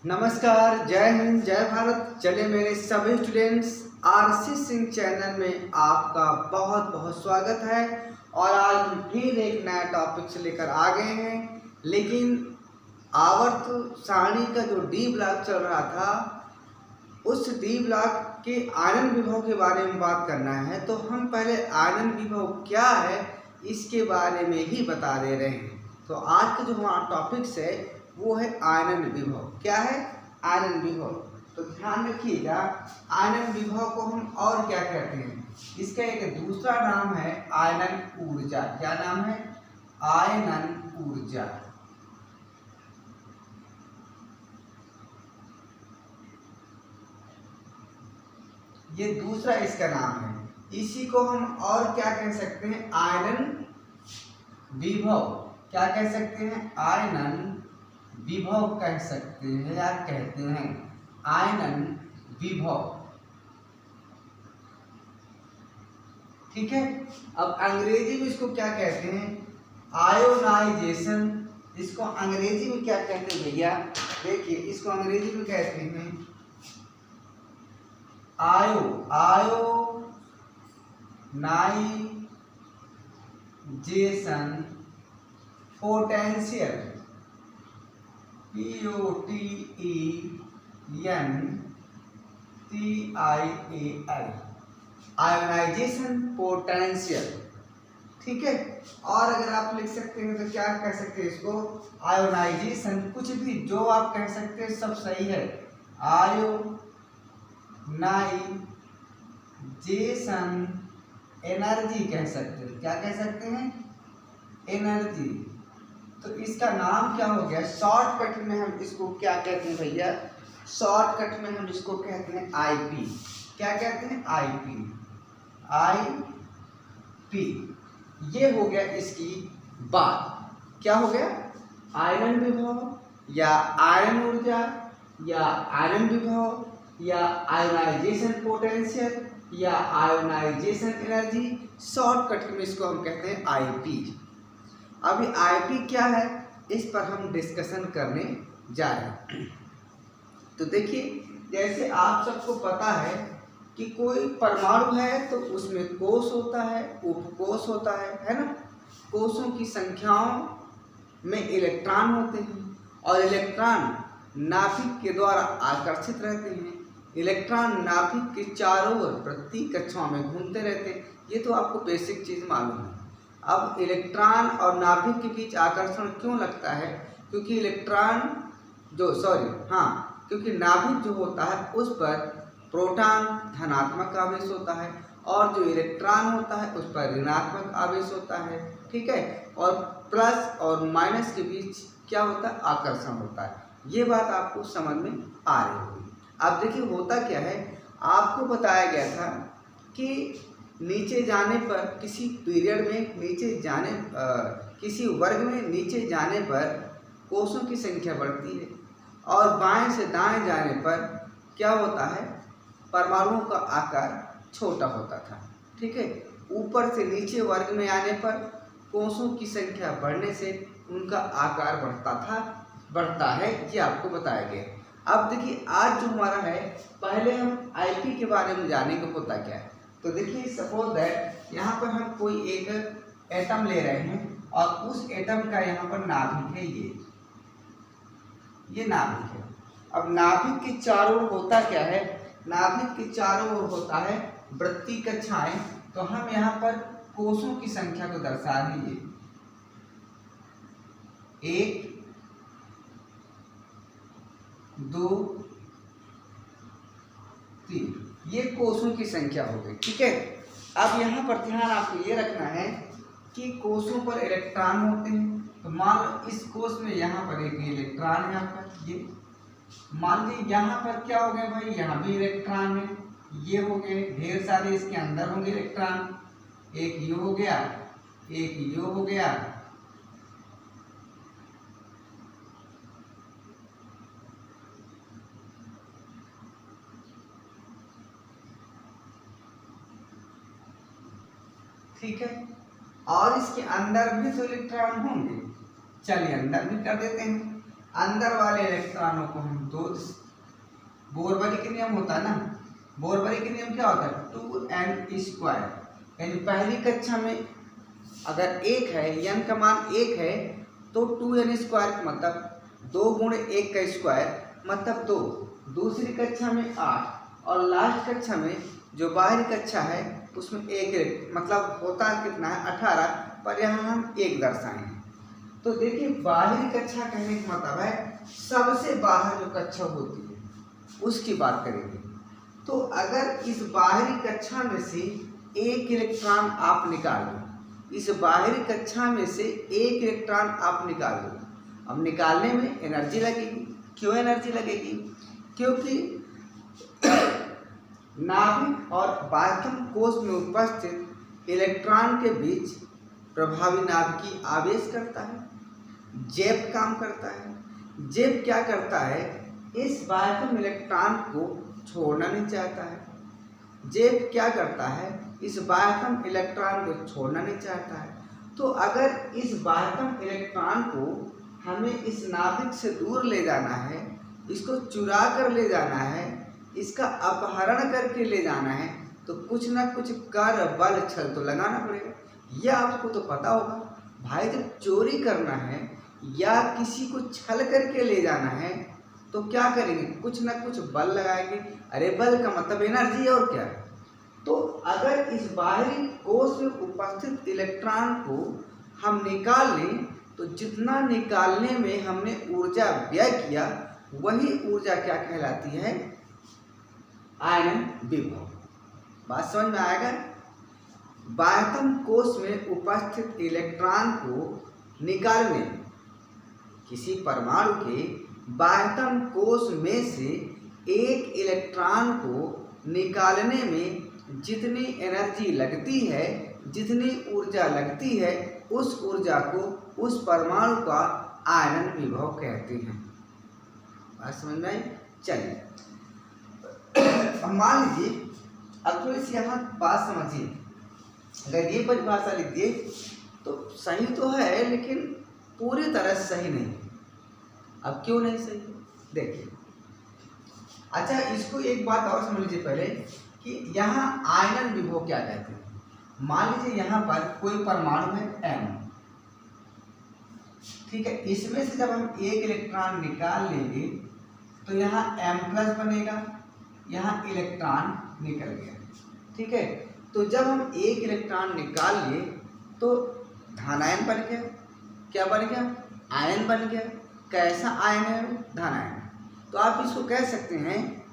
नमस्कार, जय हिंद, जय भारत। चलिए मेरे सभी स्टूडेंट्स आरसी सिंह चैनल में आपका बहुत बहुत स्वागत है। और आज हम फिर एक नया टॉपिक से लेकर आ गए हैं। लेकिन आवर्त सारणी का जो डी ब्लॉक चल रहा था, उस डी ब्लॉक के आयनन विभव के बारे में बात करना है। तो हम पहले आयनन विभव क्या है इसके बारे में ही बता दे रहे हैं। तो आज का जो हमारा टॉपिक्स है वो है आयनन विभव। क्या है? आयनन विभव। तो ध्यान रखिएगा, आयनन विभव को हम और क्या कहते हैं? इसका एक दूसरा नाम है आयनन ऊर्जा। क्या नाम है? आयनन ऊर्जा। ये दूसरा इसका नाम है। इसी को हम और क्या कह सकते हैं? आयनन विभव। क्या कह सकते हैं? आयनन विभव कह सकते हैं या कहते हैं आयनन विभव। ठीक है। अब अंग्रेजी में इसको क्या कहते हैं? आयोनाइजेशन। इसको अंग्रेजी में क्या कहते हैं भैया? देखिए, इसको अंग्रेजी में कहते हैं ionization potential. POTENTIAL, ionization potential. ठीक है। और अगर आप लिख सकते हैं तो क्या कह सकते हैं इसको? आयोनाइजेशन। कुछ भी जो आप कह सकते हैं सब सही है। आयोनाइजेशन एनर्जी कह सकते हैं। क्या कह सकते हैं? एनर्जी। तो इसका नाम क्या हो गया? शॉर्टकट में हम इसको क्या कहते हैं भैया? शॉर्टकट में हम इसको कहते हैं आईपी। क्या कहते हैं? आईपी। ये हो गया इसकी बात। क्या हो गया? आयनन विभव या आयरन ऊर्जा या आयरन विभव या आयोनाइजेशन पोटेंशियल या आयोनाइजेशन एनर्जी। शॉर्टकट में इसको हम कहते हैं आईपी। अभी आईपी क्या है इस पर हम डिस्कशन करने जा रहे हैं। तो देखिए, जैसे आप सबको पता है कि कोई परमाणु है तो उसमें कोश होता है, उपकोश होता है ना। कोशों की संख्याओं में इलेक्ट्रॉन होते हैं और इलेक्ट्रॉन नाभिक के द्वारा आकर्षित रहते हैं। इलेक्ट्रॉन नाभिक के चारों ओर प्रति कक्षाओं में घूमते रहते हैं। ये तो आपको बेसिक चीज़ मालूम है। अब इलेक्ट्रॉन और नाभिक के बीच आकर्षण क्यों लगता है? क्योंकि क्योंकि नाभिक जो होता है उस पर प्रोटॉन धनात्मक आवेश होता है और जो इलेक्ट्रॉन होता है उस पर ऋणात्मक आवेश होता है। ठीक है। और प्लस और माइनस के बीच क्या होता है? आकर्षण होता है। ये बात आपको समझ में आ रही होगी। अब देखिए, होता क्या है, आपको बताया गया था कि नीचे जाने पर किसी पीरियड में किसी वर्ग में नीचे जाने पर कोशों की संख्या बढ़ती है और बाएं से दाएं जाने पर क्या होता है? परमाणुओं का आकार छोटा होता था। ठीक है। ऊपर से नीचे वर्ग में आने पर कोशों की संख्या बढ़ने से उनका आकार बढ़ता है। ये आपको बताया गया। अब देखिए, आज जो हमारा है, पहले हम आईपी के बारे में जाने को होता क्या है। तो देखिए, सपोज दैट यहाँ पर हम कोई एक एटम ले रहे हैं और उस एटम का यहाँ पर नाभिक है। ये नाभिक है। अब नाभिक के चारों ओर होता क्या है? नाभिक के चारों ओर होता है वृत्तीय कक्षाएं। तो हम यहाँ पर कोशों की संख्या को दर्शा दीजिए। 1 2 3, ये कोशों की संख्या हो गई। ठीक है। अब यहाँ पर ध्यान आपको ये रखना है कि कोशों पर इलेक्ट्रॉन होते हैं। तो मान लो इस कोश में यहाँ पर एक इलेक्ट्रॉन है आपका। ये मान लीजिए यहाँ पर क्या हो गया भाई? यहाँ भी इलेक्ट्रॉन है। ये हो गए ढेर सारे, इसके अंदर होंगे इलेक्ट्रॉन। एक ये हो गया, एक ये हो गया। ठीक है। और इसके अंदर भी तो इलेक्ट्रॉन होंगे। चलिए अंदर भी कर देते हैं। अंदर वाले इलेक्ट्रॉनों को हम दो, बोरबरी के नियम होता है ना, बोरबरी के नियम क्या होता है 2n², यानी पहली कक्षा में अगर 1 है, n का मान 1 है तो 2n² का मतलब 2 × 1 का स्क्वायर मतलब 2, दूसरी कक्षा में 8 और लास्ट कक्षा में जो बाहरी कक्षा है उसमें 1 मतलब होता कितना है 18, पर यहाँ हम 1 दर्शाएंगे। तो देखिए बाहरी कक्षा कहने का मतलब है सबसे बाहर जो कक्षा होती है उसकी बात करेंगे। तो अगर इस बाहरी कक्षा में से 1 इलेक्ट्रॉन आप निकाल दो, इस बाहरी कक्षा में से 1 इलेक्ट्रॉन आप निकाल दो, अब निकालने में एनर्जी लगेगी। क्यों एनर्जी लगेगी? क्योंकि नाभिक और बाह्यतम कोश में उपस्थित इलेक्ट्रॉन के बीच प्रभावी नाभिकीय आवेश करता है, जेप काम करता है। जेप क्या करता है? इस बाह्यतम इलेक्ट्रॉन को छोड़ना नहीं चाहता है। जेप क्या करता है? इस बाह्यतम इलेक्ट्रॉन को छोड़ना नहीं चाहता है। तो अगर इस बाह्यतम इलेक्ट्रॉन को हमें इस नाभिक से दूर ले जाना है, इसको चुरा कर ले जाना है, इसका अपहरण करके ले जाना है, तो कुछ ना कुछ कर बल छल तो लगाना पड़ेगा। यह आपको तो पता होगा भाई, जब चोरी करना है या किसी को छल करके ले जाना है तो क्या करेंगे? कुछ ना कुछ बल लगाएंगे। अरे बल का मतलब एनर्जी है, और क्या है। तो अगर इस बाहरी कोश में उपस्थित इलेक्ट्रॉन को हम निकाल लें तो जितना निकालने में हमने ऊर्जा व्यय किया वही ऊर्जा क्या कहलाती है? आयनन विभव। बात समझ में आएगा? बाह्यतम कोश में उपस्थित इलेक्ट्रॉन को निकालने, किसी परमाणु के बाह्यतम कोश में से एक इलेक्ट्रॉन को निकालने में जितनी एनर्जी लगती है, जितनी ऊर्जा लगती है, उस ऊर्जा को उस परमाणु का आयनन विभव कहते हैं। बात समझ में आई? चलिए अब मान लीजिए, अब थोड़ी सी यहाँ बात समझिए। अगर ये परिभाषा लिख दिए तो सही तो है लेकिन पूरी तरह से सही नहीं। अब क्यों नहीं सही? देखिए, अच्छा इसको एक बात और समझ लीजिए पहले कि यहाँ आयनन विभव क्या कहते हैं। मान लीजिए यहाँ पर कोई परमाणु है M, ठीक है। इसमें से जब हम एक इलेक्ट्रॉन निकाल लेंगे तो यहाँ M+ बनेगा, यहाँ इलेक्ट्रॉन निकल गया, ठीक है। तो जब हम एक इलेक्ट्रॉन निकाल लिए तो धनायन बन गया। क्या बन गया? आयन बन गया। कैसा आयन है? धनायन। तो आप इसको कह सकते हैं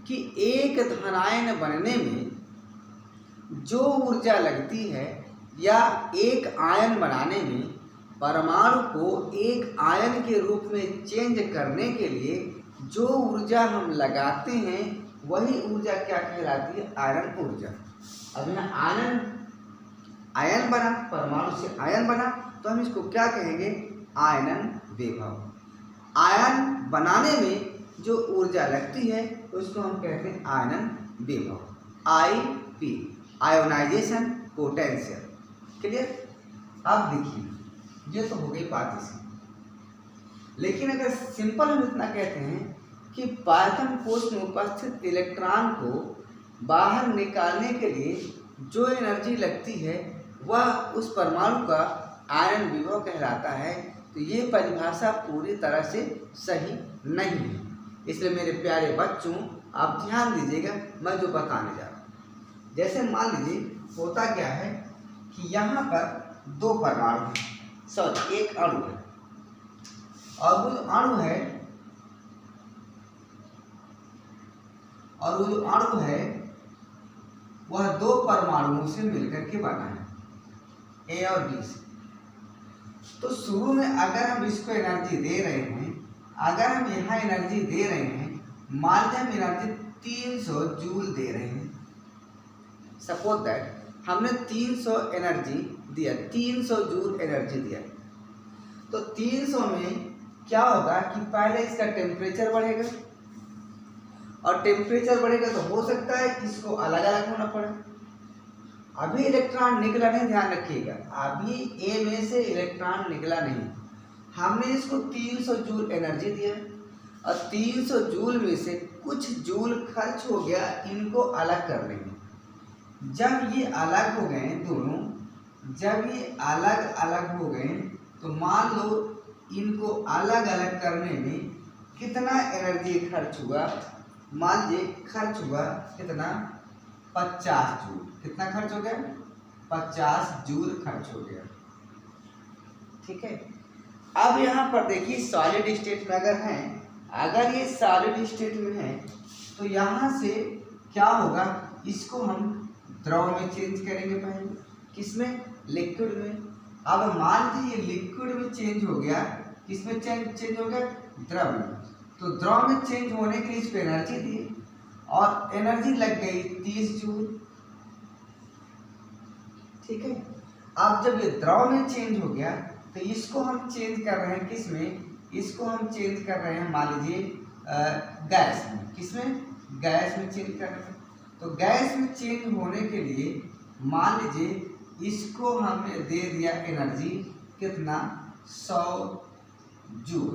कि एक धनायन बनने में जो ऊर्जा लगती है या एक आयन बनाने में परमाणु को एक आयन के रूप में चेंज करने के लिए जो ऊर्जा हम लगाते हैं वही ऊर्जा क्या कहलाती है? आयनन ऊर्जा। अब यहाँ आयन बना, परमाणु से आयन बना, तो हम इसको क्या कहेंगे? आयनन विभव। आयन बनाने में जो ऊर्जा लगती है उसको हम कहते हैं आयनन विभव। IP, ionization potential. क्लियर? अब देखिए, ये तो हो गई बात इसी। लेकिन अगर सिंपल हम इतना कहते हैं कि बाह्यतम कोश में उपस्थित इलेक्ट्रॉन को बाहर निकालने के लिए जो एनर्जी लगती है वह उस परमाणु का आयनन विभव कहलाता है, तो ये परिभाषा पूरी तरह से सही नहीं है। इसलिए मेरे प्यारे बच्चों आप ध्यान दीजिएगा मैं जो बताने जा रहा हूँ। जैसे मान लीजिए होता क्या है कि यहाँ पर दो परमाणु हैं, सॉरी एक अणु है, और वो जो अणु है वह दो परमाणुओं से मिलकर के बना है, A और B से। तो शुरू में अगर हम इसको एनर्जी दे रहे हैं, अगर हम यहाँ एनर्जी दे रहे हैं, मान लीजिए हम एनर्जी 300 जूल दे रहे हैं। सपोज दैट हमने 300 एनर्जी दिया, 300 जूल एनर्जी दिया, तो 300 में क्या होगा कि पहले इसका टेम्परेचर बढ़ेगा, और टेम्परेचर बढ़ेगा तो हो सकता है इसको अलग अलग होना पड़े। अभी इलेक्ट्रॉन निकला नहीं, ध्यान रखिएगा, अभी A में से इलेक्ट्रॉन निकला नहीं। हमने इसको 300 जूल एनर्जी दिया और 300 जूल में से कुछ जूल खर्च हो गया इनको अलग करने में। जब ये अलग हो गए दोनों, जब ये अलग अलग हो गए तो मान लो इनको अलग अलग करने में कितना एनर्जी खर्च हुआ। मान लीजिए खर्च हुआ कितना, 50 जूल। कितना खर्च हो गया, 50 जूल खर्च हो गया। ठीक है, अब यहाँ पर देखिए सॉलिड स्टेट में अगर हैं, अगर ये सॉलिड स्टेट में है तो यहाँ से क्या होगा, इसको हम द्रव में चेंज करेंगे पहले। किसमें, लिक्विड में। अब मान लीजिए ये लिक्विड में चेंज हो गया, किसमें चेंज हो गया, द्रव में। तो द्रव में चेंज होने के लिए इसको एनर्जी दी और एनर्जी लग गई 30 जूल। ठीक है, अब जब ये द्रव में चेंज हो गया तो इसको हम चेंज कर रहे हैं किसमें, इसको हम चेंज कर रहे हैं मान लीजिए गैस में। किसमें, गैस में चेंज कर रहे हैं। तो गैस में चेंज होने के लिए मान लीजिए इसको हमने दे दिया एनर्जी कितना, 100 जूल।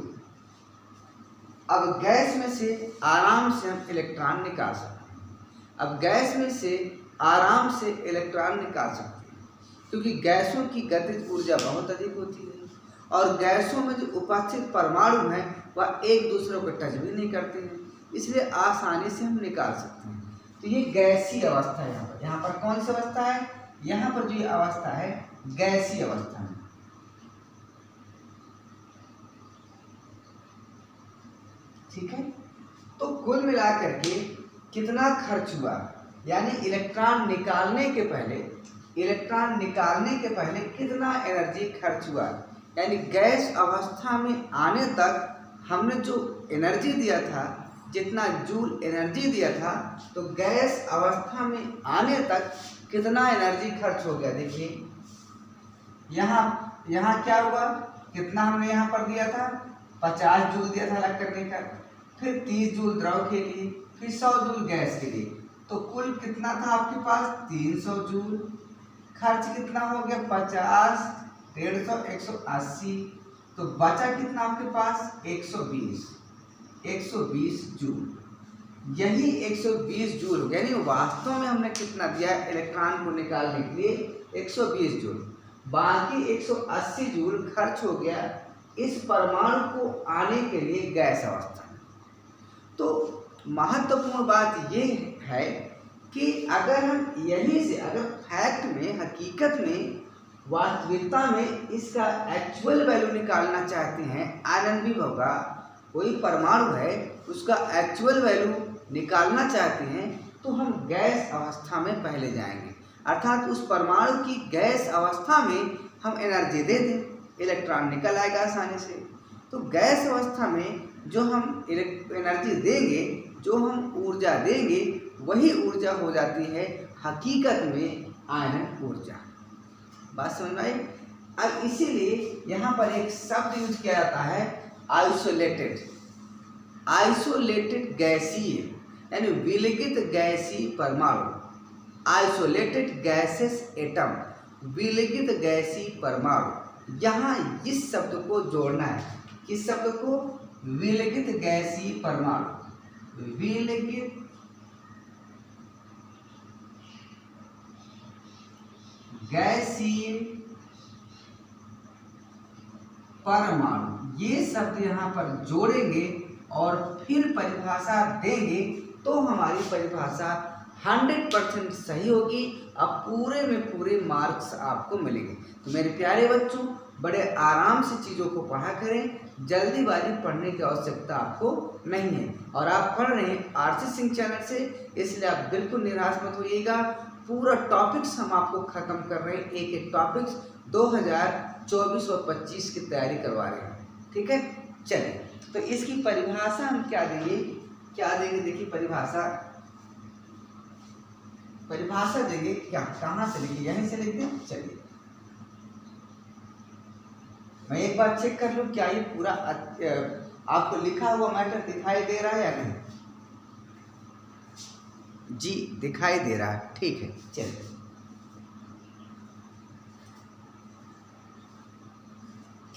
अब गैस में से आराम से हम इलेक्ट्रॉन निकाल सकते हैं। अब गैस में से आराम से इलेक्ट्रॉन निकाल सकते हैं क्योंकि गैसों की गतिज ऊर्जा बहुत अधिक होती है और गैसों में जो उपस्थित परमाणु हैं वह एक दूसरे को टच भी नहीं करते हैं, इसलिए आसानी से हम निकाल सकते हैं। तो ये गैसीय अवस्था है। यहाँ पर कौन सी अवस्था है, यहाँ पर जो ये अवस्था है गैसीय अवस्था है। ठीक है, तो कुल मिलाकर के कितना खर्च हुआ, यानी इलेक्ट्रॉन निकालने के पहले कितना एनर्जी खर्च हुआ, यानी गैस अवस्था में आने तक हमने जो एनर्जी दिया था, जितना जूल एनर्जी दिया था, तो गैस अवस्था में आने तक कितना एनर्जी खर्च हो गया। देखिए यहाँ क्या हुआ, कितना हमने यहाँ पर दिया था, 50 जूल दिया था अलग करने का, फिर 30 जूल द्रव के लिए, फिर 100 जूल गैस के लिए। तो कुल कितना था आपके पास, 300 जूल। खर्च कितना हो गया, 50, 150, 180। तो बचा कितना आपके पास, 120 जूल। यही 120 जूल हो गया, यानी वास्तव में हमने कितना दिया इलेक्ट्रॉन को निकालने के लिए, 120 जूल। बाकी 180 जूल खर्च हो गया इस परमाणु को आने के लिए गैस अवस्था में। तो महत्वपूर्ण बात ये है कि अगर हम यहीं से, अगर फैक्ट में, हकीकत में, वास्तविकता में इसका एक्चुअल वैल्यू निकालना चाहते हैं, आयरन भी होगा, कोई परमाणु है उसका एक्चुअल वैल्यू निकालना चाहते हैं, तो हम गैस अवस्था में पहले जाएंगे। अर्थात उस परमाणु की गैस अवस्था में हम एनर्जी दे दें, इलेक्ट्रॉन निकल आएगा आसानी से। तो गैस अवस्था में जो हम एनर्जी देंगे, जो हम ऊर्जा देंगे, वही ऊर्जा हो जाती है हकीकत में आयरन ऊर्जा। बात समझ में आई। अब इसीलिए यहाँ पर एक शब्द यूज किया जाता है आइसोलेटेड गैसीय, यानी विलगित गैसीय परमाणु। आइसोलेटेड गैसेस एटम, विलगित गैसीय परमाणु। यहाँ इस शब्द को जोड़ना है, किस शब्द को, विलगित गैसीय परमाणु। विलगित गैसीय परमाणु, ये शब्द यहाँ पर जोड़ेंगे और फिर परिभाषा देंगे तो हमारी परिभाषा 100% सही होगी। अब पूरे में पूरे मार्क्स आपको मिलेंगे। तो मेरे प्यारे बच्चों, बड़े आराम से चीज़ों को पढ़ा करें, जल्दीबाजी पढ़ने की आवश्यकता आपको नहीं है। और आप पढ़ रहे हैं आरसी सिंह चैनल से, इसलिए आप बिल्कुल निराश मत होइएगा। पूरा टॉपिक्स हम आपको ख़त्म कर रहे हैं, एक एक टॉपिक्स 2024 और 25 की तैयारी करवा रहे हैं। ठीक है, चलिए तो इसकी परिभाषा हम क्या देंगे, देखिए परिभाषा देंगे क्या, कहाँ से लिखिए, यहीं से लिखते हैं। चलिए मैं एक बार चेक कर लूँ क्या ये पूरा आपको लिखा हुआ मैटर दिखाई दे रहा है या नहीं। जी दिखाई दे रहा है, ठीक है। चलिए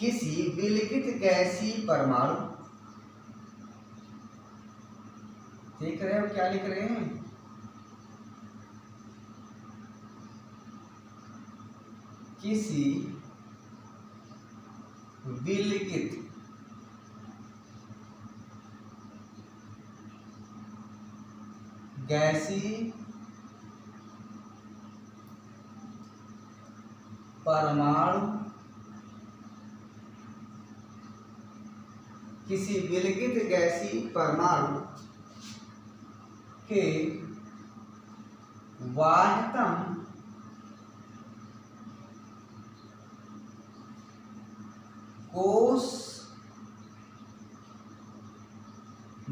किसी विलिखित गैसीय परमाणु, देख रहे हो क्या लिख रहे हैं, किसी विलिखित गैसीय परमाणु, किसी विलिखित गैसीय परमाणु के बाह्यतम कोश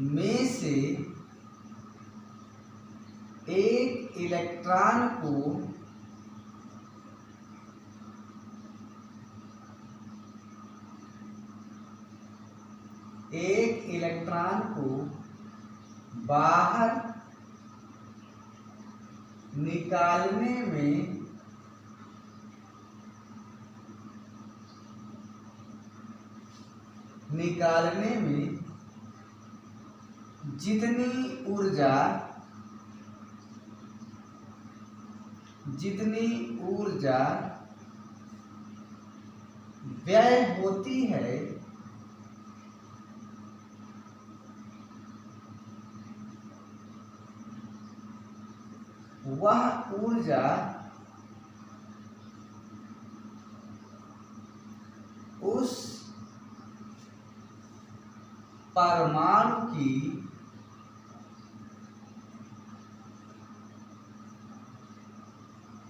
में से एक इलेक्ट्रॉन को बाहर निकालने में जितनी ऊर्जा व्यय होती है,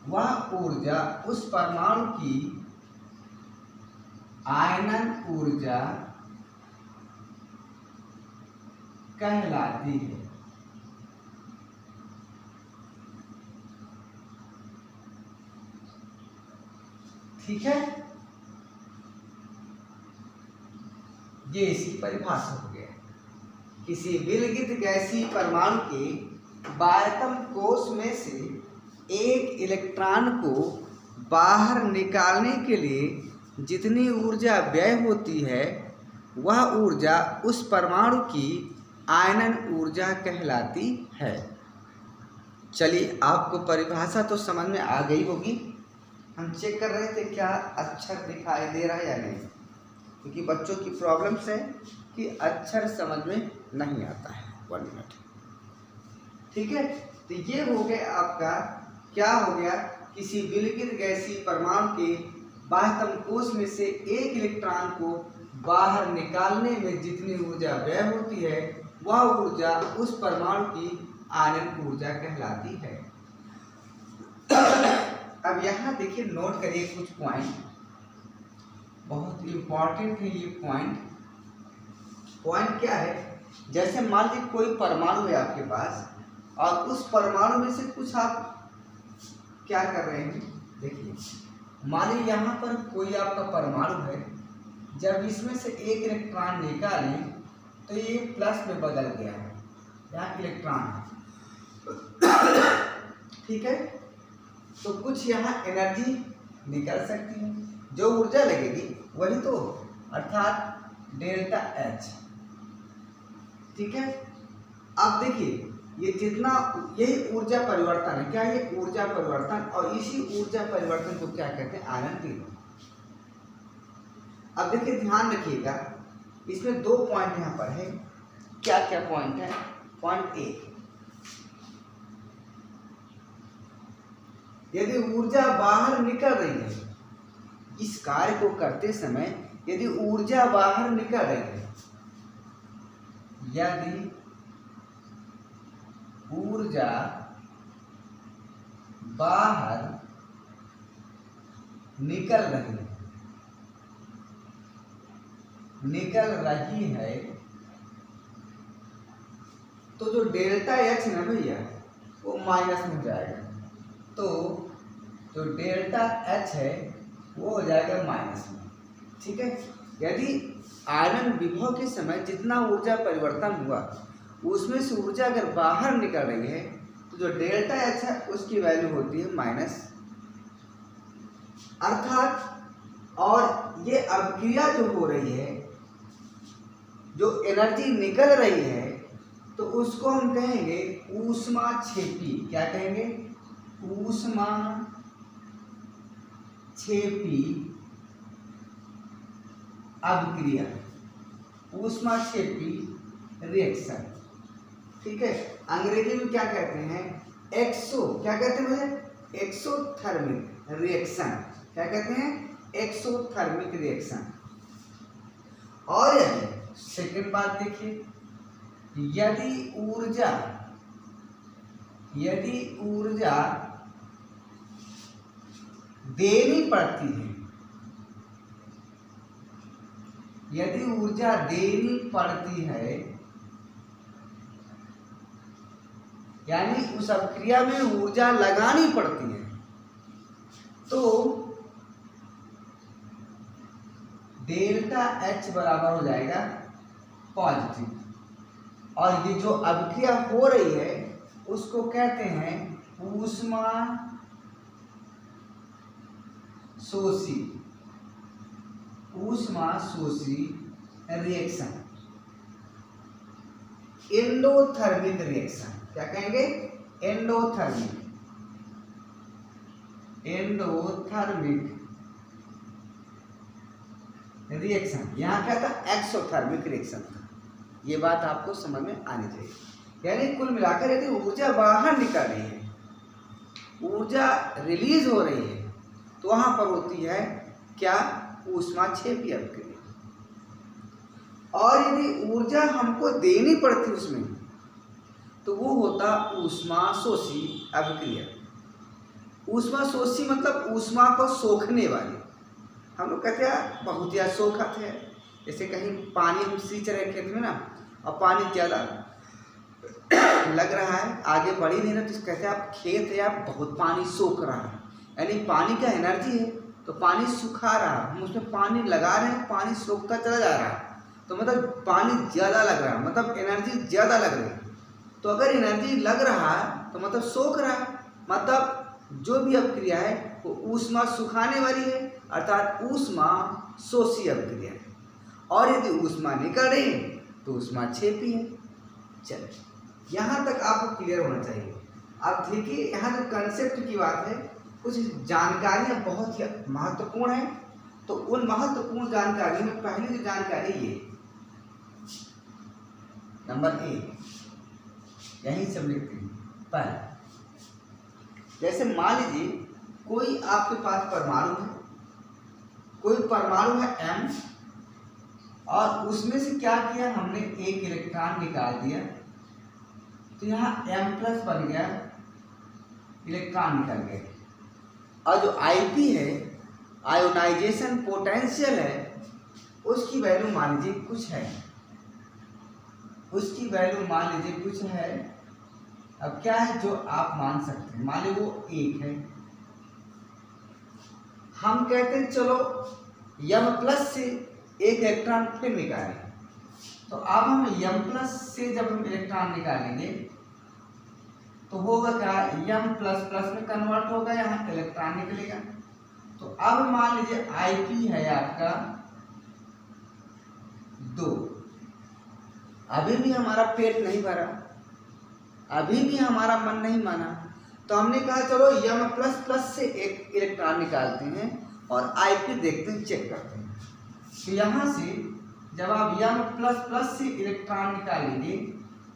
वह ऊर्जा उस परमाणु की आयनन ऊर्जा कहलाती है। ठीक है, ये इसकी परिभाषा हो गया। किसी विलिखित गैसीय परमाणु के बाह्यतम कोश में से एक इलेक्ट्रॉन को बाहर निकालने के लिए जितनी ऊर्जा व्यय होती है, वह ऊर्जा उस परमाणु की आयनन ऊर्जा कहलाती है। चलिए, आपको परिभाषा तो समझ में आ गई होगी। हम चेक कर रहे थे क्या अक्षर दिखाई दे रहा है या नहीं, क्योंकि बच्चों की प्रॉब्लम्स है कि अक्षर समझ में नहीं आता है। 1 मिनट। ठीक है, तो ये हो गया आपका, क्या हो गया, किसी विलिखित गैसीय परमाणु के बाह्यतम कोश में से एक इलेक्ट्रॉन को बाहर निकालने में जितनी ऊर्जा व्यय होती है, वह ऊर्जा उस परमाणु की आयनन ऊर्जा कहलाती है। अब यहाँ देखिए, नोट करिए कुछ पॉइंट, बहुत इंपॉर्टेंट है ये पॉइंट। पॉइंट क्या है, जैसे मान लीजिए कोई परमाणु है आपके पास, और उस परमाणु में से कुछ आप क्या कर रहे हैं, देखिए, मान लीजिए यहाँ पर कोई आपका परमाणु है, जब इसमें से एक इलेक्ट्रॉन निकालें तो ये प्लस में बदल गया है, यहाँ इलेक्ट्रॉन है। ठीक है, तो कुछ यहाँ एनर्जी निकल सकती है, जो ऊर्जा लगेगी वही तो, अर्थात डेल्टा एच। ठीक है, अब देखिए, ये जितना, यही ऊर्जा परिवर्तन है, क्या ये ऊर्जा परिवर्तन, और इसी ऊर्जा परिवर्तन को क्या कहते हैं, आयनन तीव्रता। अब देखिए, ध्यान रखिएगा, इसमें 2 पॉइंट यहाँ पर है। क्या क्या पॉइंट है? पॉइंट ए, यदि ऊर्जा बाहर निकल रही है, इस कार्य को करते समय यदि ऊर्जा बाहर निकल रही है, यदि ऊर्जा बाहर निकल रही है, तो जो डेल्टा एच है ना भैया, वो माइनस में हो जाएगा। तो जो डेल्टा एच है वो हो जाएगा माइनस में। ठीक है, यदि आयनन विभव के समय जितना ऊर्जा परिवर्तन हुआ, उसमें से ऊर्जा अगर बाहर निकल रही है, तो जो डेल्टा एच है उसकी वैल्यू होती है माइनस। अर्थात और ये अभिक्रिया जो हो रही है, जो एनर्जी निकल रही है, तो उसको हम कहेंगे ऊष्माक्षेपी। क्या कहेंगे? ऊष्माक्षेपी अभिक्रिया, ऊष्माक्षेपी रिएक्शन। ठीक है, अंग्रेजी में क्या कहते हैं? क्या कहते हैं मुझे? Exothermic reaction. क्या कहते हैं? Exothermic reaction. और यदि सेकंड बात देखिए, यदि ऊर्जा देनी पड़ती है, यदि ऊर्जा देनी पड़ती है, यानी उस अभिक्रिया में ऊर्जा लगानी पड़ती है, तो डेल्टा H बराबर हो जाएगा पॉजिटिव। और ये जो अभिक्रिया हो रही है उसको कहते हैं ऊष्माशोषी रिएक्शन, एंडोथर्मिक रिएक्शन। क्या कहेंगे? Endothermic reaction. यहाँ क्या था? एक्सोथर्मिक रिएक्शन था। ये बात आपको समझ में आनी चाहिए। यानी कुल मिलाकर यदि ऊर्जा बाहर निकल रही है, ऊर्जा रिलीज हो रही है, तो वहां पर होती है क्या? ऊष्माक्षेपी अभिक्रिया। और यदि ऊर्जा हमको देनी पड़ती उसमें, तो वो होता ऊष्माशोषी अभिक्रिया। ऊष्माशोषी मतलब ऊष्मा को सोखने वाली। हम लोग कहते हैं बहुत ही सोखत है। जैसे कहीं पानी हम सींच रहे खेत में ना, और पानी ज़्यादा लग रहा है, आगे बढ़ ही नहीं रहा, तो कहते हैं आप खेत है, आप बहुत पानी सोख रहा है, यानी पानी का एनर्जी है, तो पानी सुखा रहा है, हम उसमें पानी लगा रहे हैं, पानी सोखता चला जा रहा है, तो मतलब पानी ज़्यादा लग रहा है, मतलब एनर्जी ज़्यादा लग रही है। तो अगर एनर्जी लग रहा है तो मतलब सोख रहा है, मतलब जो भी अभिक्रिया है वो ऊष्मा सुखाने वाली है, अर्थात ऊष्मा शोषी अभिक्रिया है। और यदि ऊष्मा निकल रही है तो ऊष्माक्षेपी है। चलिए, यहाँ तक आपको क्लियर होना चाहिए। अब देखिए, यहाँ जो कंसेप्ट की बात है, कुछ जानकारियाँ बहुत ही महत्वपूर्ण हैं। तो उन महत्वपूर्ण जानकारी में पहली जो जानकारी ये नंबर 1, यहीं से लिखते हैं। पहला, जैसे मान लीजिए कोई आपके पास परमाणु है, कोई परमाणु है M, और उसमें से क्या किया हमने? एक इलेक्ट्रॉन निकाल दिया, तो यहाँ M+ बन गया, इलेक्ट्रॉन निकल गए। और जो IP है, आयोनाइजेशन पोटेंशियल है, उसकी वैल्यू मान लीजिए कुछ है, उसकी वैल्यू मान लीजिए कुछ है। अब क्या है जो आप मान सकते हैं? मान लीजिए वो 1 है। हम कहते हैं चलो M+ से एक इलेक्ट्रॉन फिर निकालें। तो अब हम M+ से जब हम इलेक्ट्रॉन निकालेंगे तो होगा क्या? M++ में कन्वर्ट होगा, यहाँ इलेक्ट्रॉन निकलेगा। तो अब मान लीजिए IP है आपका 2। अभी भी हमारा पेट नहीं भरा, अभी भी हमारा मन नहीं माना, तो हमने कहा चलो M++ से एक इलेक्ट्रॉन निकालते हैं और IP देखते हैं, चेक करते हैं। तो यहाँ से जब आप M++ से इलेक्ट्रॉन निकालेंगे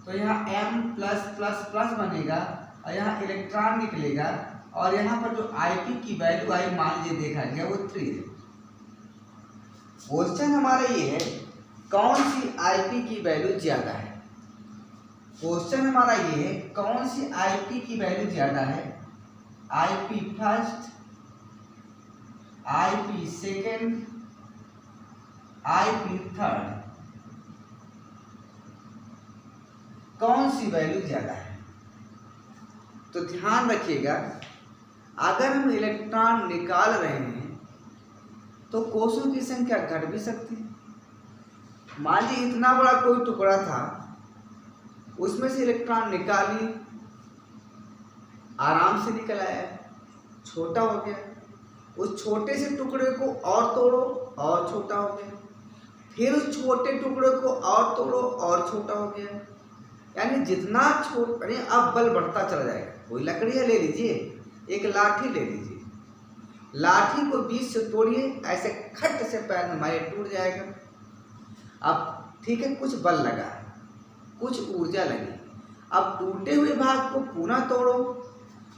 तो यहाँ M+++ बनेगा और यहाँ इलेक्ट्रॉन निकलेगा, और यहाँ पर जो IP की वैल्यू आई मान लीजिए देखा गया वो 3 है। क्वेश्चन हमारा ये है कौन सी IP की वैल्यू ज़्यादा है। क्वेश्चन हमारा ये है कौन सी IP की वैल्यू ज़्यादा है। IP first, IP second, IP third, कौन सी वैल्यू ज़्यादा है? तो ध्यान रखिएगा, अगर हम इलेक्ट्रॉन निकाल रहे हैं तो कोषों की संख्या घट भी सकती है। मान लीजिए इतना बड़ा कोई टुकड़ा था, उसमें से इलेक्ट्रॉन निकाली, आराम से निकल आया, छोटा हो गया, उस छोटे से टुकड़े को और तोड़ो और छोटा हो गया, फिर उस छोटे टुकड़े को और तोड़ो और छोटा हो गया। यानी जितना यानी अब बल बढ़ता चला जाएगा। कोई लकड़ियाँ ले लीजिए, एक लाठी ले लीजिए, लाठी को बीच से तोड़िए, ऐसे खट से पैर में मारे टूट जाएगा। अब ठीक है, कुछ बल लगा, कुछ ऊर्जा लगी, अब टूटे हुए भाग को पुनः तोड़ो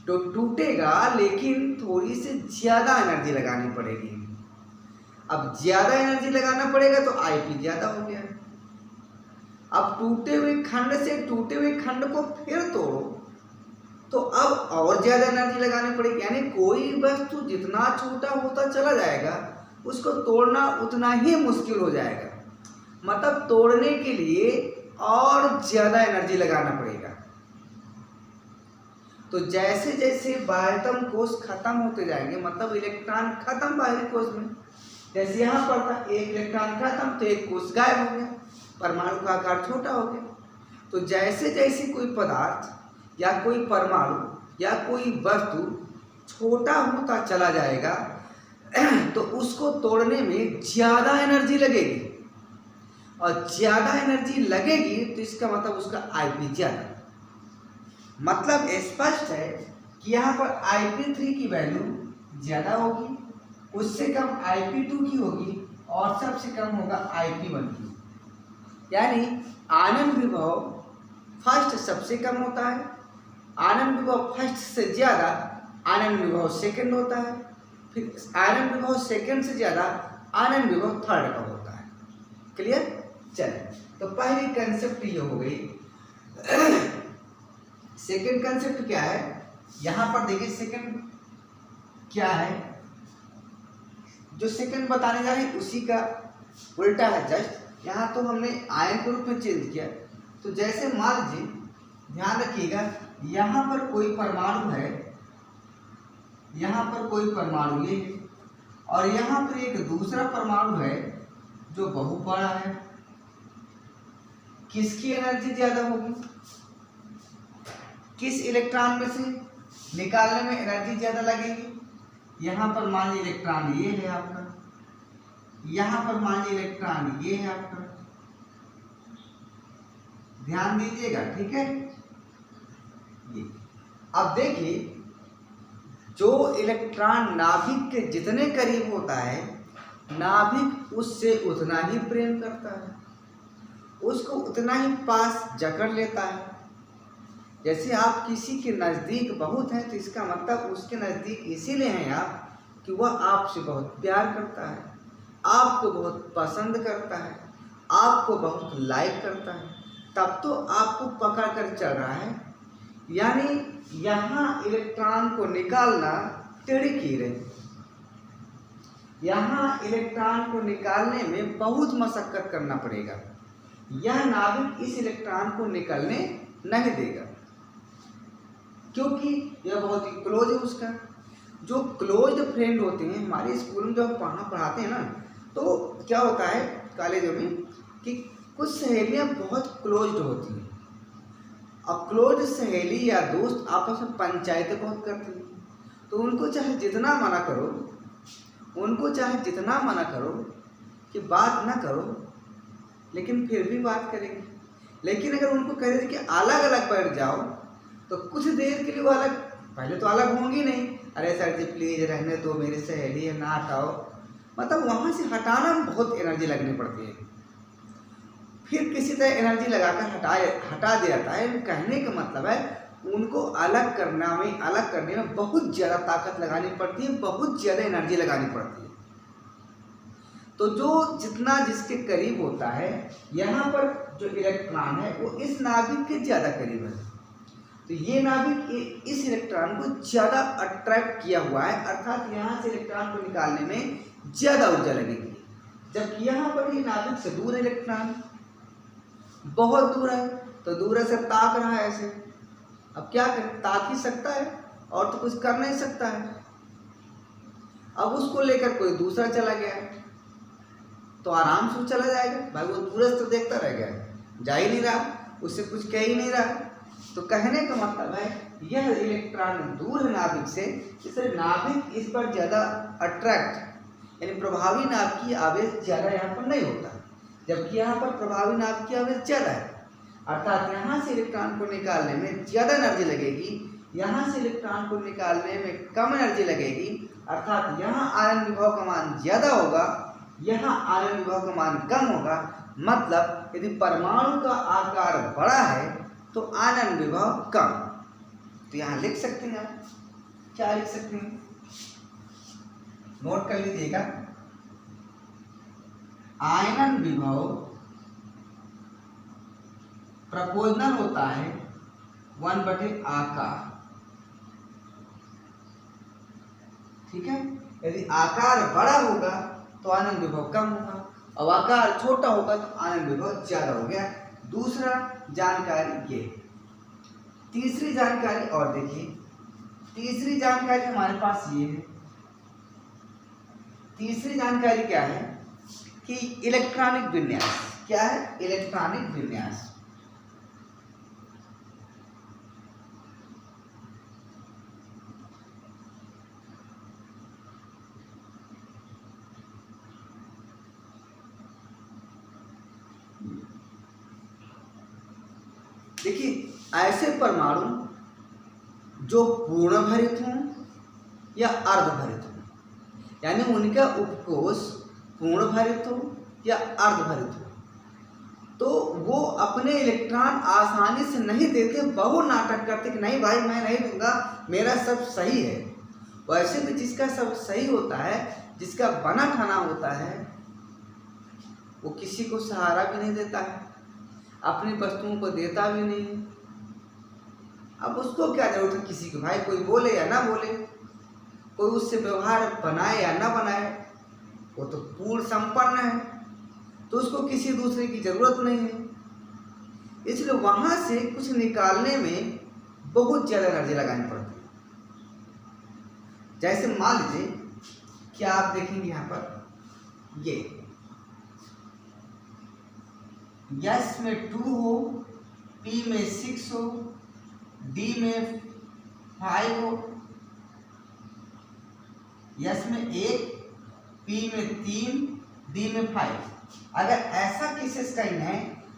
तो टूटेगा, लेकिन थोड़ी सी ज़्यादा एनर्जी लगानी पड़ेगी। अब ज़्यादा एनर्जी लगाना पड़ेगा तो आईपी ज़्यादा हो गया। अब टूटे हुए खंड से टूटे हुए खंड को फिर तोड़ो तो अब और ज़्यादा एनर्जी लगानी पड़ेगी। यानी कोई वस्तु जितना छोटा होता चला जाएगा उसको तोड़ना उतना ही मुश्किल हो जाएगा। मतलब तोड़ने के लिए और ज़्यादा एनर्जी लगाना पड़ेगा। तो जैसे जैसे बाह्यतम कोश खत्म होते जाएंगे, मतलब इलेक्ट्रॉन खत्म बाहरी कोश में, जैसे यहाँ पर था एक इलेक्ट्रॉन खत्म तो एक कोश गायब हो गया, परमाणु का आकार छोटा हो गया। तो जैसे जैसे कोई पदार्थ या कोई परमाणु या कोई वस्तु छोटा होता चला जाएगा तो उसको तोड़ने में ज़्यादा एनर्जी लगेगी, और ज़्यादा एनर्जी लगेगी तो इसका मतलब उसका आईपी ज़्यादा। मतलब स्पष्ट है कि यहाँ पर IP3 की वैल्यू ज़्यादा होगी, उससे कम IP2 की होगी, और सबसे कम होगा IP1 की। यानी आनंद विभव फर्स्ट सबसे कम होता है, आनंद विभव फर्स्ट से ज़्यादा आनंद विभव सेकंड होता है, फिर आनंद विभव सेकंड से ज़्यादा आनंद विभव थर्ड का होता है। क्लियर? चलिए, तो पहली कंसेप्ट ये हो गई। सेकंड कंसेप्ट क्या है, यहाँ पर देखिए सेकंड क्या है, जो सेकंड बताने जा रहे हैं उसी का उल्टा है जस्ट। यहाँ तो हमने आयन के रूप में चेंज किया। तो जैसे मान लीजिए, ध्यान रखिएगा, यहाँ पर कोई परमाणु है, यहाँ पर कोई परमाणु ये है, और यहाँ पर एक दूसरा परमाणु है जो बहुत बड़ा है। किसकी एनर्जी ज़्यादा होगी? किस इलेक्ट्रॉन में से निकालने में एनर्जी ज़्यादा लगेगी? यहाँ पर मान लीजिए इलेक्ट्रॉन ये है आपका, यहाँ पर मान लीजिए इलेक्ट्रॉन ये है आपका। ध्यान दीजिएगा, ठीक है। ये अब देखिए, जो इलेक्ट्रॉन नाभिक के जितने करीब होता है, नाभिक उससे उतना ही प्रेम करता है, उसको उतना ही पास जकड़ लेता है। जैसे आप किसी के नज़दीक बहुत हैं तो इसका मतलब उसके नज़दीक इसीलिए हैं आप कि वह आपसे बहुत प्यार करता है, आपको बहुत पसंद करता है, आपको बहुत लाइक करता है, तब तो आपको पकड़ कर चल रहा है। यानी यहाँ इलेक्ट्रॉन को निकालना टेढ़ी कील है, यहाँ इलेक्ट्रॉन को निकालने में बहुत मशक्कत करना पड़ेगा। यह नाभिक इस इलेक्ट्रॉन को निकलने नहीं देगा, क्योंकि यह बहुत ही क्लोज है उसका। जो क्लोज फ्रेंड होते हैं हमारे स्कूल में, जब पढ़ाते हैं ना, तो क्या होता है कॉलेजों में कि कुछ सहेलियां बहुत क्लोज होती हैं। अब क्लोज सहेली या दोस्त आपस में पंचायतें बहुत करती हैं, तो उनको चाहे जितना मना करो, उनको चाहे जितना मना करो कि बात ना करो, लेकिन फिर भी बात करेंगे। लेकिन अगर उनको कह दें कि अलग अलग बैठ जाओ, तो कुछ देर के लिए वो अलग, पहले तो अलग होंगी नहीं, अरे सर जी प्लीज़ रहने दो, मेरी सहेली है, ना हटाओ। मतलब वहाँ से हटाना में बहुत एनर्जी लगनी पड़ती है, फिर किसी तरह एनर्जी लगाकर हटा दिया जाता है। कहने का मतलब है उनको अलग करने में बहुत ज़्यादा ताकत लगानी पड़ती है, बहुत ज़्यादा एनर्जी लगानी पड़ती है। तो जो जितना जिसके करीब होता है, यहाँ पर जो इलेक्ट्रॉन है वो इस नाभिक के ज़्यादा करीब है, तो ये नाभिक इस इलेक्ट्रॉन को ज़्यादा अट्रैक्ट किया हुआ है, अर्थात यहाँ से इलेक्ट्रॉन को निकालने में ज़्यादा ऊर्जा लगेगी। जबकि यहाँ पर ये नाभिक से दूर इलेक्ट्रॉन बहुत दूर है, तो दूर से ताक रहा है ऐसे। अब क्या करें, ताक ही सकता है और तो कुछ कर नहीं सकता है। अब उसको लेकर कोई दूसरा चला गया तो आराम से चला जाएगा भाई, वो दूर से तो देखता रह गया, जा ही नहीं रहा, उससे कुछ कह ही नहीं रहा। तो कहने का मतलब है यह इलेक्ट्रॉन दूर है नाभिक से, इसलिए नाभिक इस पर ज़्यादा अट्रैक्ट यानी प्रभावी नाभ की आवेश ज़्यादा यहाँ पर नहीं होता, जबकि यहाँ पर प्रभावी नाभ की आवेश ज़्यादा है। अर्थात यहाँ से इलेक्ट्रॉन को निकालने में ज़्यादा एनर्जी लगेगी, यहाँ से इलेक्ट्रॉन को निकालने में कम एनर्जी लगेगी। अर्थात यहाँ आयन विभव का मान ज़्यादा होगा, यहाँ आयन विभव का मान कम होगा। मतलब यदि परमाणु का आकार बड़ा है तो आयन विभव कम। तो यहाँ लिख सकते हैं आप, क्या लिख सकते हैं, नोट कर लीजिएगा। आयनन विभव प्रोपोर्शनल होता है 1/, आकार। ठीक है, यदि आकार बड़ा होगा तो आयनन विभव कम होगा, और आकार छोटा होगा तो आयनन विभव ज्यादा हो गया। दूसरा जानकारी ये। तीसरी जानकारी और देखिए, तीसरी जानकारी हमारे पास ये है। तीसरी जानकारी क्या है कि इलेक्ट्रॉनिक विन्यास। क्या है? इलेक्ट्रॉनिक विन्यास। देखिए, ऐसे परमाणु जो पूर्ण भरित हों या अर्धभरित हों, यानी उनका उपकोष पूर्ण भरित हो या अर्धभरित हो, तो वो अपने इलेक्ट्रॉन आसानी से नहीं देते, बहुत नाटक करते कि नहीं भाई मैं नहीं दूंगा, मेरा सब सही है। वैसे भी जिसका सब सही होता है, जिसका बना ठाना होता है, वो किसी को सहारा भी नहीं देता है, अपनी वस्तुओं को देता भी नहीं है। अब उसको क्या जरूरत है किसी को, भाई कोई बोले या ना बोले, कोई उससे व्यवहार बनाए या ना बनाए, वो तो पूर्ण संपन्न है, तो उसको किसी दूसरे की जरूरत नहीं है। इसलिए वहां से कुछ निकालने में बहुत ज्यादा एनर्जी लगानी पड़ती है। जैसे मान लीजिए कि आप देखेंगे यहाँ पर ये यस में 2 हो, पी में 6 हो, डी में 5 हो, यस में 1, पी में 3, डी में 5। अगर ऐसा केसेस कहीं है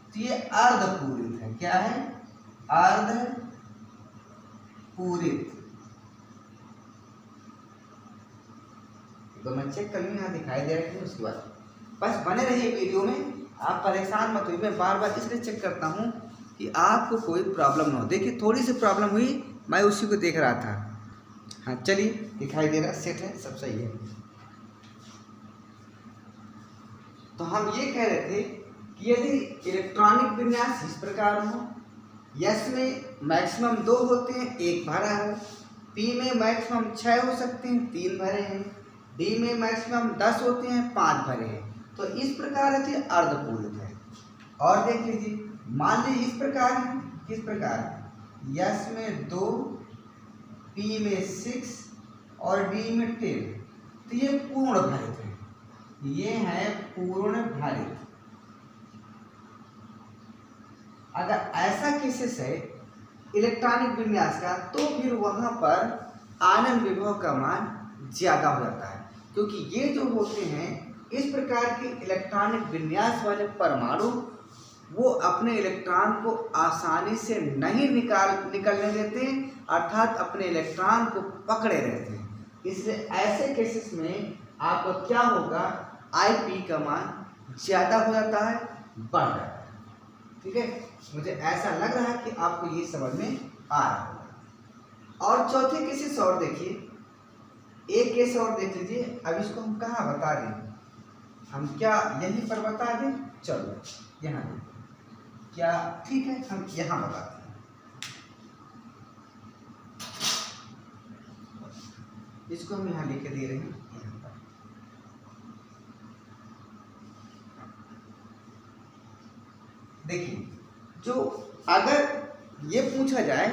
तो ये अर्धपूरित है। क्या है? अर्धपूरित। तो मैं चेक कर लूँ, यहाँ दिखाई दे रहा है उसके बाद बस बने रहिए वीडियो में, आप परेशान मत होइए। मैं बार बार इसलिए चेक करता हूँ कि आपको कोई प्रॉब्लम ना हो। देखिए थोड़ी सी प्रॉब्लम हुई, मैं उसी को देख रहा था। हाँ चलिए, दिखाई दे रहा, सेट है, सब सही है। तो हम ये कह रहे थे कि यदि इलेक्ट्रॉनिक विन्यास इस प्रकार हो, यस में मैक्सिमम 2 होते हैं, 1 भरा हो, पी में मैक्सिमम 6 हो सकते हैं, 3 भरे हैं, डी में मैक्सिमम 10 होते हैं, 5 भरे हैं, तो इस प्रकार है अर्धपूरित है। और देख लीजिए, मान लीजिए इस प्रकार है, किस प्रकार, यस में 2, पी में 6 और डी में 10, तो ये पूर्ण भारित है, ये है पूर्ण भारित। अगर ऐसा केसेस है इलेक्ट्रॉनिक विन्यास का, तो फिर वहां पर आयनन विभव का मान ज्यादा हो जाता है, क्योंकि ये जो होते हैं इस प्रकार के इलेक्ट्रॉनिक विन्यास वाले परमाणु, वो अपने इलेक्ट्रॉन को आसानी से नहीं निकलने देते, अर्थात अपने इलेक्ट्रॉन को पकड़े रहते हैं। इसलिए ऐसे केसेस में आपको क्या होगा, Ip का मान ज़्यादा हो जाता है, बढ़ जाता है। ठीक है, मुझे ऐसा लग रहा है कि आपको ये समझ में आ रहा होगा। और चौथे केसेस और देखिए, एक केस और देख लीजिए। अब इसको हम कहाँ बता दें, हम क्या यहीं पर बता दें? चलो यहाँ दें, क्या ठीक है, हम यहाँ बताते हैं। इसको हम यहाँ लिख के दे रहे हैं, यहाँ पर देखिए, जो अगर ये पूछा जाए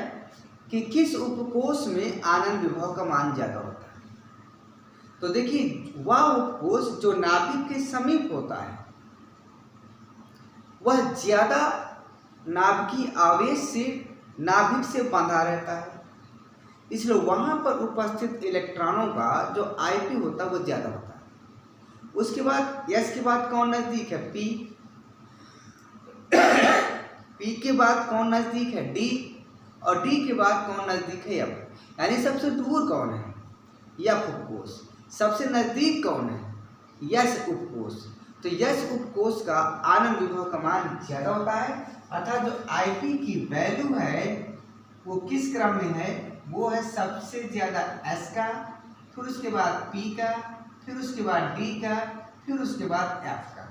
कि किस उपकोष में आयनन विभव का मान ज्यादा होता है, तो देखिए वह उपकोष जो नाभिक के समीप होता है, वह ज्यादा नाभिकीय आवेश से नाभिक से बंधा रहता है, इसलिए वहाँ पर उपस्थित इलेक्ट्रॉनों का जो आईपी होता है वो ज़्यादा होता है। उसके बाद एस के बाद कौन नज़दीक है? पी। पी के बाद कौन नज़दीक है? डी। और डी के बाद कौन नज़दीक है? एफ। यानी सबसे दूर कौन है? एफ उपकोष। सबसे नज़दीक कौन है? यस उपकोष। तो यस उपकोष का आनंद विभव का मान ज़्यादा होता है, अर्थात जो आईपी की वैल्यू है वो किस क्रम में है? वो है सबसे ज़्यादा एस का, फिर उसके बाद पी का, फिर उसके बाद डी का, फिर उसके बाद एफ का।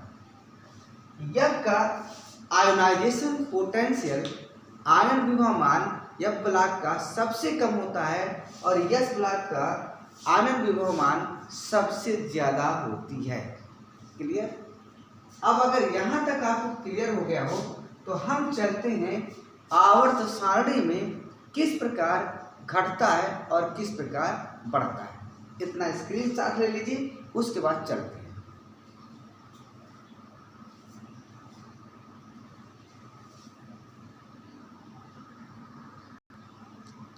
एफ का आयोनाइजेशन पोटेंशियल आनंद विभव मान एफ ब्लॉक का सबसे कम होता है और यस ब्लॉक का आनंद विभव मान सबसे ज़्यादा होती है। क्लियर? अब अगर यहाँ तक आपको क्लियर हो गया हो तो हम चलते हैं आवर्त सारणी में किस प्रकार घटता है और किस प्रकार बढ़ता है। इतना स्क्रीनशॉट ले लीजिए, उसके बाद चलते हैं।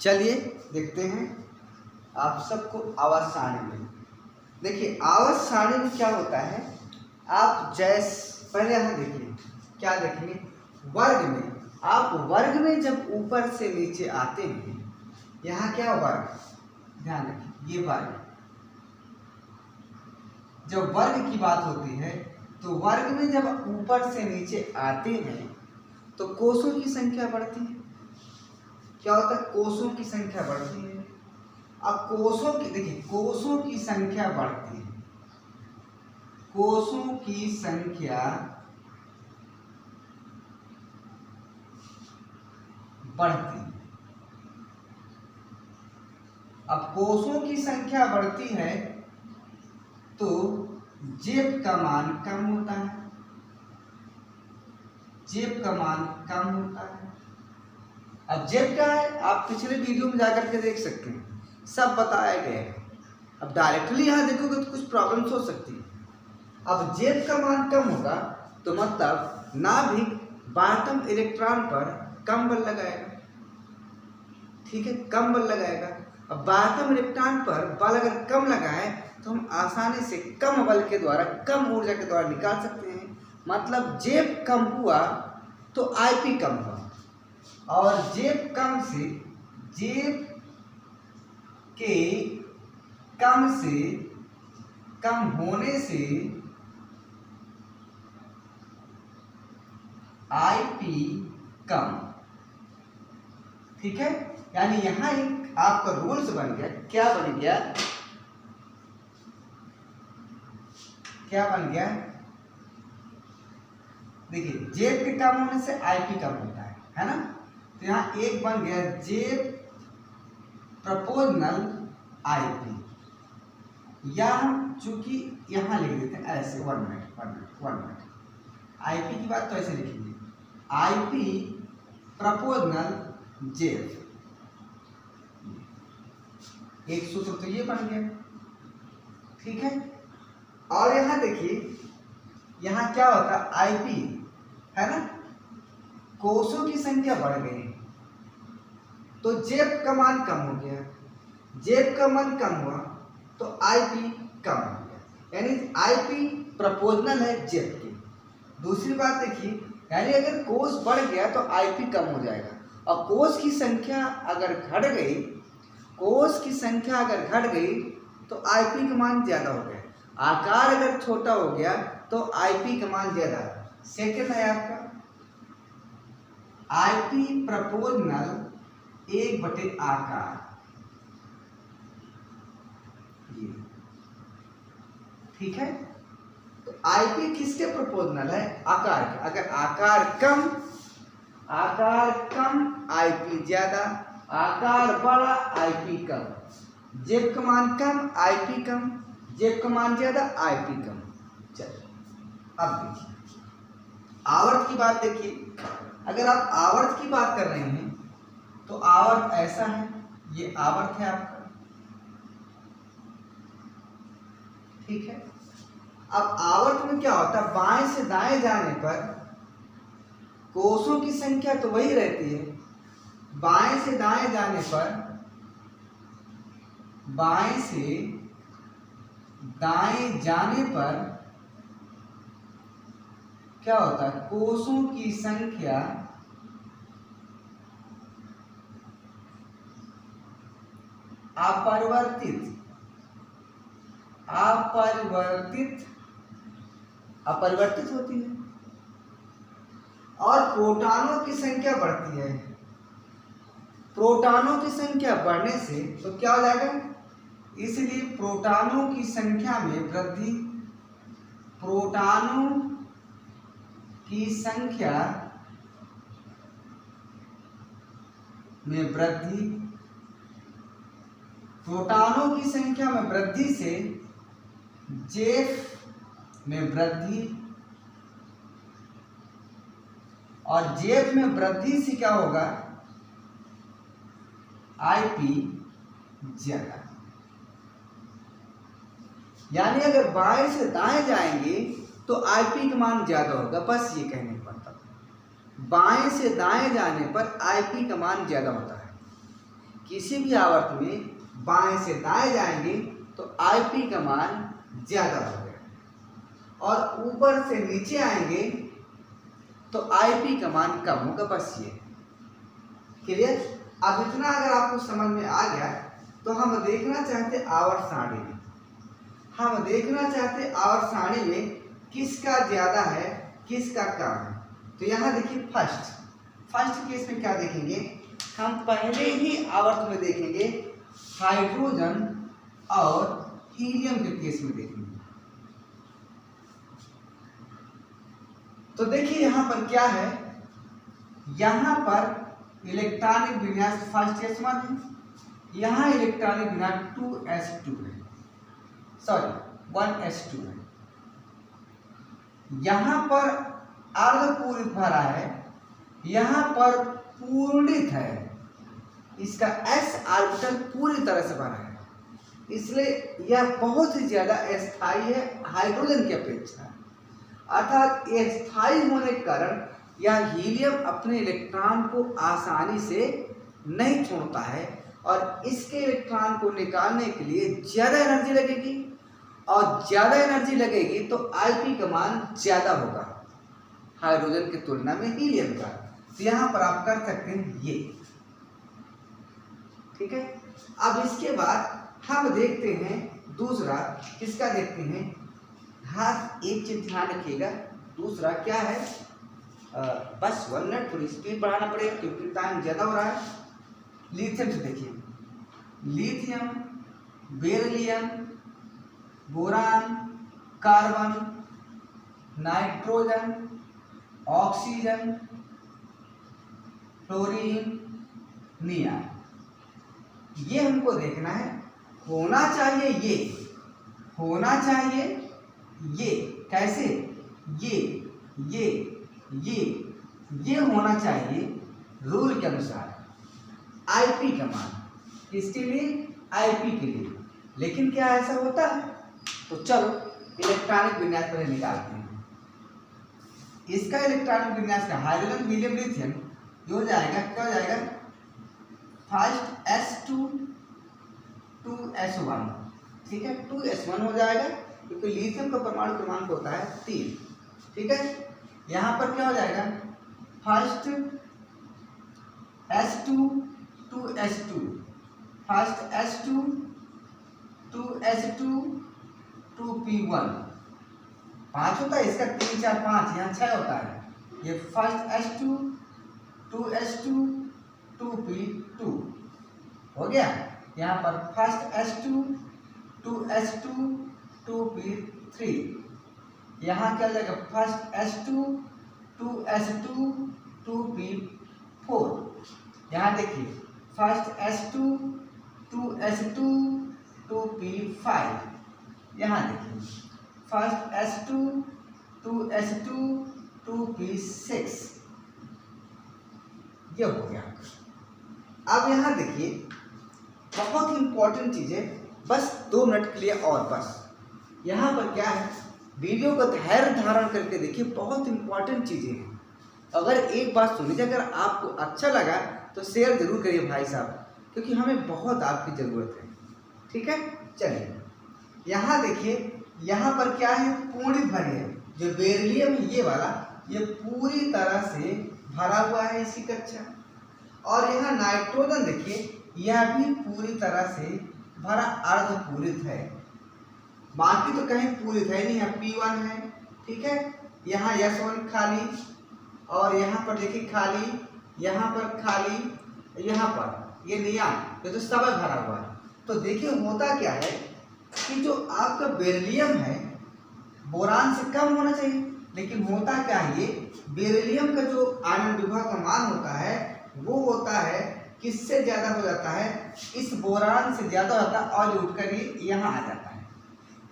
चलिए देखते हैं आप सबको आवर्त सारणी में। देखिए आवर्त सारणी में क्या होता है, आप पहले यहाँ देखिए क्या देखेंगे, वर्ग में। आप वर्ग में जब ऊपर से नीचे आते हैं, यहाँ क्या वर्ग, ध्यान रखिए ये वर्ग। जब वर्ग की बात होती है तो वर्ग में जब ऊपर से नीचे आते हैं तो कोषों की संख्या बढ़ती है। क्या होता है? कोषों की संख्या बढ़ती है। अब कोषों की देखिए, कोषों की संख्या बढ़ती है, कोषों की संख्या बढ़ती है। अब कोषों की संख्या बढ़ती है तो जेब का मान कम होता है, जेब का मान कम होता है। अब जेब क्या है आप पिछले वीडियो में जाकर के देख सकते हैं, सब बताया गया है। अब डायरेक्टली यहाँ देखोगे तो कुछ प्रॉब्लम्स हो सकती है। अब जेब का मान कम होगा तो मतलब नाभिक बाह्यतम इलेक्ट्रॉन पर कम बल लगाएगा, ठीक है, कम बल लगाएगा। अब बाह्यतम इलेक्ट्रॉन पर बल अगर कम लगाए तो हम आसानी से कम बल के द्वारा, कम ऊर्जा के द्वारा निकाल सकते हैं। मतलब जेब कम हुआ तो आईपी कम हुआ, और जेब कम से, जेब के कम से कम होने से आईपी कम, ठीक है। यानी यहां एक आपका रूल्स बन गया। क्या बन गया? क्या बन गया? देखिए जेब के कम होने से आईपी कम होता है ना। तो यहां एक बन गया जेब प्रोपोर्शनल आईपी, या हम चूंकि यहां लिख देते हैं ऐसे, 1 मिनट। आईपी की बात तो ऐसे लिखेंगे, आईपी प्रोपोर्शनल जेब। एक सूत्र तो ये बन गया, ठीक है। और यहां देखिए, यहां क्या होता है, आईपी है ना, कोषों की संख्या बढ़ गई तो जेब का मान कम हो गया, जेब का मान कम हुआ तो आईपी कम हो गया, यानी आईपी प्रोपोर्शनल है जेब के। दूसरी बात देखिए, यानी अगर कोष बढ़ गया तो आईपी कम हो जाएगा, और कोष की संख्या अगर घट गई, कोष की संख्या अगर घट गई तो आईपी का मान ज़्यादा हो गया। आकार अगर छोटा हो गया तो आईपी का मान ज़्यादा। सेकंड है आपका आईपी प्रोपोर्शनल 1/, आकार, ये ठीक है। तो आईपी किसके प्रोपोर्शनल है? आकार के। अगर आकार कम आईपी ज्यादा, आकार बड़ा आईपी कम, जेब का मान कम आईपी कम, जेब का मान ज्यादा आईपी कम। चलिए अब देखिए आवर्त की बात। देखिए अगर आप आवर्त की बात कर रहे हैं तो आवर्त ऐसा है, ये आवर्त है आपका, ठीक है। अब आवर्त में क्या होता है, बाएं से दाएं जाने पर कोषों की संख्या तो वही रहती है, बाएं से दाएं जाने पर, बाएं से दाएं जाने पर क्या होता है, कोषों की संख्या अपरिवर्तित अपरिवर्तित होती है और प्रोटॉनों की संख्या बढ़ती है। प्रोटॉनों की संख्या बढ़ने से तो क्या हो जाएगा, इसलिए प्रोटॉनों की संख्या में वृद्धि, प्रोटॉनों की संख्या में वृद्धि, प्रोटॉनों की संख्या में वृद्धि से जेफ में वृद्धि, और जेफ में वृद्धि से क्या होगा, आईपी ज्यादा। यानी अगर बाएं से दाएं जाएंगे तो आईपी का मान ज्यादा होगा, बस ये कहने का मतलब। बाएं से दाएं जाने पर आईपी का मान ज्यादा होता है। किसी भी आवर्त में बाएं से दाएं जाएंगे तो आईपी का मान ज्यादा होगा, और ऊपर से नीचे आएंगे तो आईपी का मान कम होगा, बस ये क्लियर। अब इतना अगर आपको समझ में आ गया तो हम देखना चाहते आवर्त सारणी में, हम देखना चाहते आवर्त सारणी में किसका ज्यादा है किसका कम है। तो यहाँ देखिए फर्स्ट केस में क्या देखेंगे, हम पहले ही आवर्त में देखेंगे हाइड्रोजन और हीलियम के केस में देखेंगे। तो देखिए यहाँ पर क्या है, यहाँ पर इलेक्ट्रॉनिक विन्यास फर्स्ट S1 है, यहाँ इलेक्ट्रॉनिक विन्यास 2s2 है, सॉरी 1s2 है। यहाँ पर अर्धपूरित भरा है, यहाँ पर पूर्णित है, इसका s ऑर्बिटल पूरी तरह से भरा है, इसलिए यह बहुत ही ज्यादा अस्थायी है हाइड्रोजन की अपेक्षा। अर्थात अस्थायी होने के कारण यह हीलियम अपने इलेक्ट्रॉन को आसानी से नहीं छोड़ता है, और इसके इलेक्ट्रॉन को निकालने के लिए ज़्यादा एनर्जी लगेगी, और ज़्यादा एनर्जी लगेगी तो आईपी का मान ज़्यादा होगा हाइड्रोजन की तुलना में हीलियम का। तो यहाँ पर आप कर सकते हैं ये, ठीक है। अब इसके बाद हम देखते हैं दूसरा, किसका देखते हैं। हाँ, एक चीज ध्यान रखिएगा, दूसरा क्या है, बस 1 मिनट थोड़ी स्पीड बढ़ाना पड़ेगा क्योंकि टाइम ज़्यादा हो रहा है। लिथियम से देखिए, lithium, beryllium, boron, carbon, nitrogen, oxygen, fluorine, neon, ये हमको देखना है। होना चाहिए ये, होना चाहिए ये, कैसे, ये होना चाहिए रूल के अनुसार आईपी का मान, इसके लिए आईपी के लिए। लेकिन क्या ऐसा होता है, तो चलो इलेक्ट्रॉनिक विन्यास पर निकालते हैं। इसका इलेक्ट्रॉनिक विन्यास का हाइड्रोजन, हीलियम, लिथियम ये हो जाएगा, क्या हो जाएगा, फर्स्ट S2 2s1, ठीक है, 2s1 हो जाएगा क्योंकि लिथियम का परमाणु क्रमांक होता है 3, ठीक है। यहाँ पर क्या हो जाएगा, first S2 2s2, first S2 2s2 2p1, 5 होता है इसका, 3 4 5, यहाँ 6 होता है। ये फर्स्ट S2 2s2 2p2 हो गया। यहाँ पर फर्स्ट S2 2s2 2p3, यहाँ क्या जाएगा, फर्स्ट S2 2s2 2p4। यहाँ देखिए फर्स्ट S2 2s2 2p5, यहाँ देखिए फर्स्ट S2 2s2 2p6, ये हो गया। अब यहाँ देखिए बहुत इंपॉर्टेंट चीज़ है, बस 2 मिनट के लिए और बस। यहाँ पर क्या है, वीडियो को धैर्य धारण करके देखिए, बहुत इंपॉर्टेंट चीज़ें हैं। अगर एक बात सुन लीजिए, अगर आपको अच्छा लगा तो शेयर जरूर करिए भाई साहब, क्योंकि हमें बहुत आपकी ज़रूरत है। ठीक है, चलिए यहाँ देखिए, यहाँ पर क्या है, पूर्ण भरी है। जो बेरिलियम है ये वाला, ये पूरी तरह से भरा हुआ है इसकी कक्षा। और यहाँ नाइट्रोजन देखिए, यह भी पूरी तरह से भरा अर्धपूरित है, बाकी तो कहीं पूरित है नहीं। यहाँ P1 है, ठीक है, यहाँ S1 खाली, और यहाँ पर देखिए खाली, यहाँ पर खाली, यहाँ पर ये नियॉन, ये तो सब भरा हुआ है। तो देखिए होता क्या है कि जो आपका बेरिलियम है बोरान से कम होना चाहिए, लेकिन होता क्या है, ये बेरिलियम का जो आयनन विभव का मान होता है वो होता है किससे ज़्यादा हो जाता है, इस बोरान से ज़्यादा होता है, और उठकर ये यहाँ आ जाता है।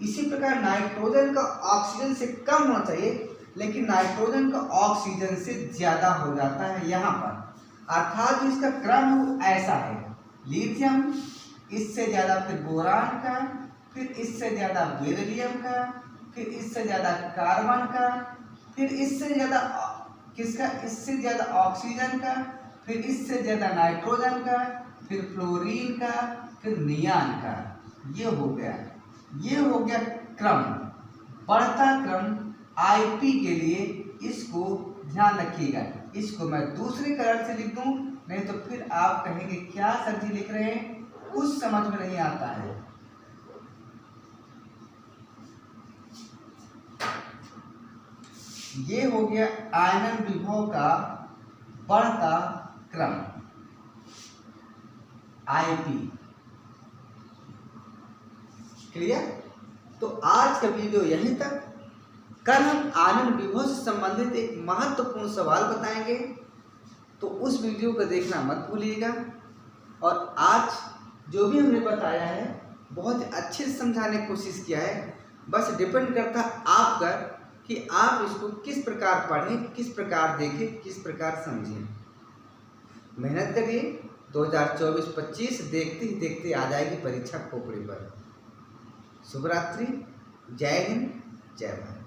इसी प्रकार नाइट्रोजन का ऑक्सीजन से कम होना चाहिए, लेकिन नाइट्रोजन का ऑक्सीजन से ज़्यादा हो जाता है यहाँ पर। अर्थात जो इसका क्रम वो ऐसा है, लिथियम, इससे ज़्यादा फिर बोरान का, फिर इससे ज़्यादा बेरिलियम का, फिर इससे ज़्यादा कार्बन का, फिर इससे ज़्यादा किसका, इससे ज़्यादा ऑक्सीजन का, फिर इससे ज़्यादा नाइट्रोजन का, फिर फ्लोरीन का, फिर नियॉन का। ये हो गया क्रम, बढ़ता क्रम आईपी के लिए। इसको ध्यान रखिएगा, इसको मैं दूसरे कलर से लिख दूं, नहीं तो फिर आप कहेंगे क्या सर जी लिख रहे हैं, कुछ समझ में नहीं आता है। ये हो गया आयनन विभव का बढ़ता क्रम आईपी। क्लियर? तो आज का वीडियो यहीं तक। कल हम आयनन विभव से संबंधित एक महत्वपूर्ण सवाल बताएंगे, तो उस वीडियो को देखना मत भूलिएगा। और आज जो भी हमने बताया है बहुत अच्छे से समझाने की कोशिश किया है, बस डिपेंड करता है आप पर कि आप इसको किस प्रकार पढ़ें, किस प्रकार देखें, किस प्रकार समझें। मेहनत करिए, 2024-25 देखते ही देखते आ जाएगी परीक्षा खोपड़ी पर। शुभ रात्रि, जय हिंद, जय भारत।